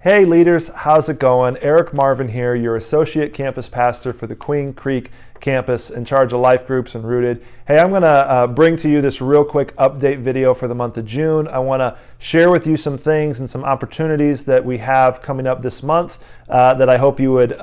Hey leaders, how's it going? Eric Marvin here, your Associate Campus Pastor for the Queen Creek campus in charge of life groups and Rooted. Hey, I'm going to bring to you this real quick update video for the month of June. I want to share with you some things and some opportunities that we have coming up this month that I hope you would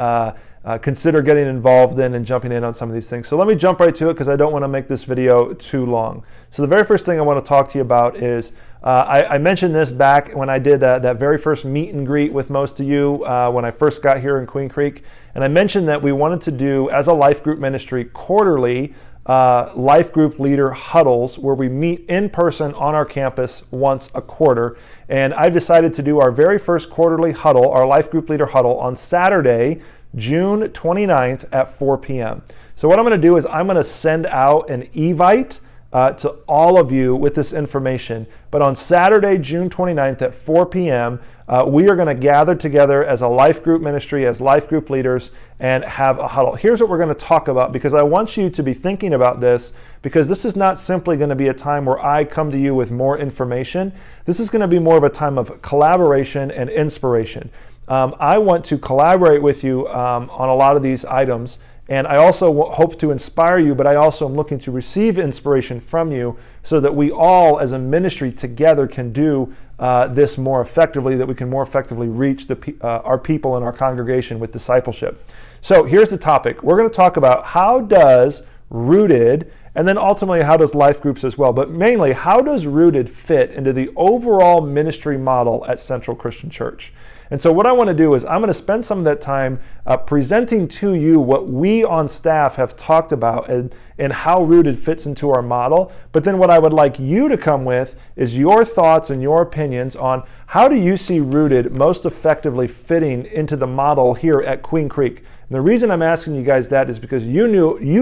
consider getting involved in and jumping in on some of these things. So let me jump right to it because I don't want to make this video too long. So the very first thing I want to talk to you about is I mentioned this back when I did that very first meet and greet with most of you when I first got here in Queen Creek. And I mentioned that we wanted to do, as a life group ministry, quarterly life group leader huddles where we meet in person on our campus once a quarter. And I've decided to do our very first quarterly huddle, our life group leader huddle, on Saturday, June 29th at 4 p.m. So what I'm going to do is I'm going to send out an evite to all of you with this information. But on Saturday, June 29th at 4 p.m., we are going to gather together as a life group ministry, as life group leaders, and have a huddle. Here's what we're going to talk about, because I want you to be thinking about this, because this is not simply going to be a time where I come to you with more information. This is going to be more of a time of collaboration and inspiration. I want to collaborate with you on a lot of these items. And I also hope to inspire you, but I also am looking to receive inspiration from you so that we all as a ministry together can do this more effectively, that we can more effectively reach our people in our congregation with discipleship. So here's the topic. We're going to talk about how does Rooted, and then ultimately how does life groups as well, but mainly how does Rooted fit into the overall ministry model at Central Christian Church? And so what I want to do is I'm going to spend some of that time presenting to you what we on staff have talked about and how Rooted fits into our model. But then what I would like you to come with is your thoughts and your opinions on how do you see Rooted most effectively fitting into the model here at Queen Creek. And the reason I'm asking you guys that is because you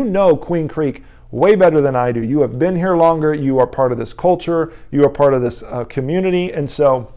know Queen Creek way better than I do. You have been here longer. You are part of this culture. You are part of this community. And so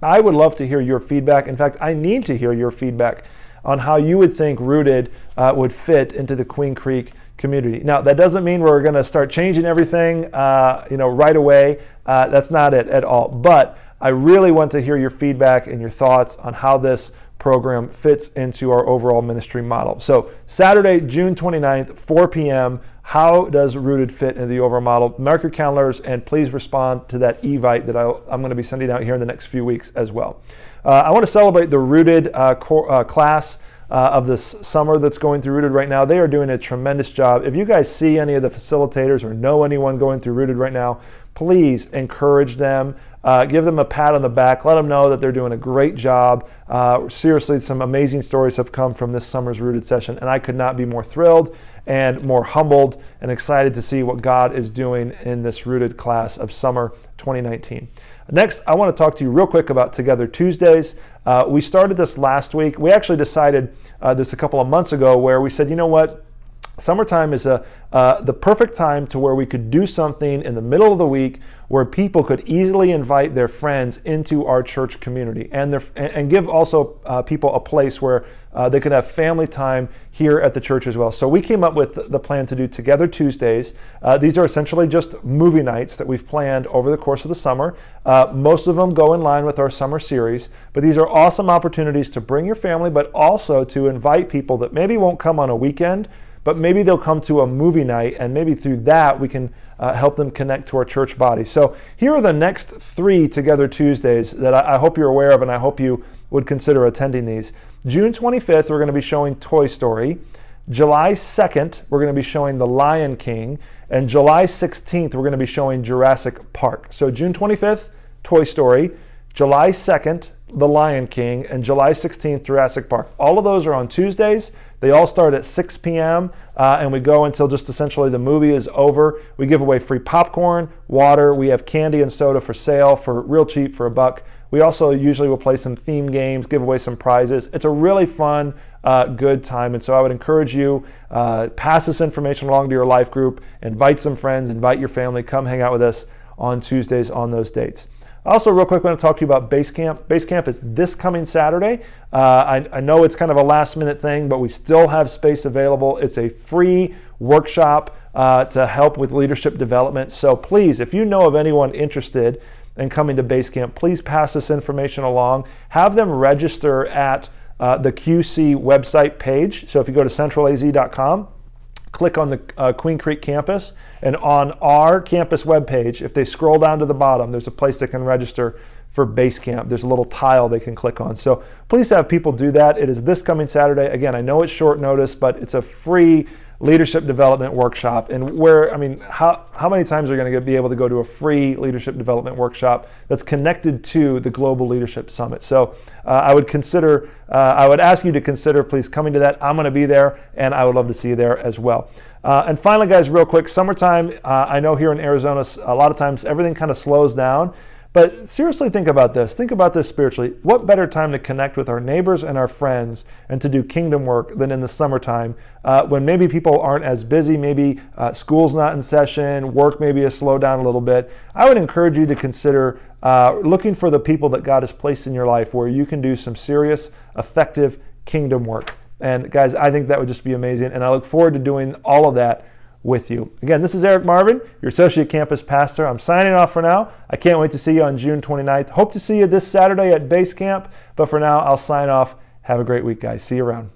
I would love to hear your feedback. In fact, I need to hear your feedback on how you would think Rooted would fit into the Queen Creek community. Now, that doesn't mean we're going to start changing everything right away. That's not it at all. But I really want to hear your feedback and your thoughts on how this program fits into our overall ministry model. So Saturday, June 29th, 4 p.m., how does Rooted fit into the overall model? Mark your calendars and please respond to that evite that I'm going to be sending out here in the next few weeks as well. I want to celebrate the Rooted class of this summer that's going through Rooted right now. They are doing a tremendous job. If you guys see any of the facilitators or know anyone going through Rooted right now, please encourage them. Give them a pat on the back. Let them know that they're doing a great job. Seriously, some amazing stories have come from this summer's Rooted session, and I could not be more thrilled and more humbled and excited to see what God is doing in this Rooted class of summer 2019. Next, I want to talk to you real quick about Together Tuesdays. We started this last week. We actually decided this a couple of months ago where we said, you know what? Summertime is the perfect time to where we could do something in the middle of the week where people could easily invite their friends into our church community and give also people a place where they could have family time here at the church as well. So we came up with the plan to do Together Tuesdays. These are essentially just movie nights that we've planned over the course of the summer. Most of them go in line with our summer series, but these are awesome opportunities to bring your family, but also to invite people that maybe won't come on a weekend, but maybe they'll come to a movie night, and maybe through that we can help them connect to our church body. So here are the next 3 Together Tuesdays that I hope you're aware of, and I hope you would consider attending these. June 25th, we're going to be showing Toy Story. July 2nd, we're going to be showing The Lion King. And July 16th, we're going to be showing Jurassic Park. So June 25th, Toy Story. July 2nd, The Lion King, and July 16th, Jurassic Park. All of those are on Tuesdays. They all start at 6 p.m. And we go until just essentially the movie is over. We give away free popcorn, water. We have candy and soda for sale for real cheap for $1. We also usually will play some theme games, give away some prizes. It's a really fun, good time. And so I would encourage you, pass this information along to your life group, invite some friends, invite your family, come hang out with us on Tuesdays on those dates. Also, real quick, I want to talk to you about Basecamp. Basecamp is this coming Saturday. I know it's kind of a last-minute thing, but we still have space available. It's a free workshop to help with leadership development. So please, if you know of anyone interested and coming to Basecamp, please pass this information along. Have them register at the QC website page. So if you go to centralaz.com, click on the Queen Creek campus, and on our campus webpage, if they scroll down to the bottom, there's a place they can register for Basecamp. There's a little tile they can click on. So please have people do that. It is this coming Saturday. Again, I know it's short notice, but it's a free leadership development workshop. And how many times are you going to be able to go to a free leadership development workshop that's connected to the Global Leadership Summit? So I would ask you to consider please coming to that. I'm going to be there, and I would love to see you there as well. And finally, guys, real quick, summertime, I know here in Arizona, a lot of times everything kind of slows down. But seriously, think about this. Think about this spiritually. What better time to connect with our neighbors and our friends and to do kingdom work than in the summertime when maybe people aren't as busy, maybe school's not in session, work maybe has slowed down a little bit. I would encourage you to consider looking for the people that God has placed in your life where you can do some serious, effective kingdom work. And guys, I think that would just be amazing. And I look forward to doing all of that with you. Again, this is Eric Marvin, your Associate Campus Pastor. I'm signing off for now. I can't wait to see you on June 29th. Hope to see you this Saturday at Basecamp. But for now, I'll sign off. Have a great week, guys. See you around.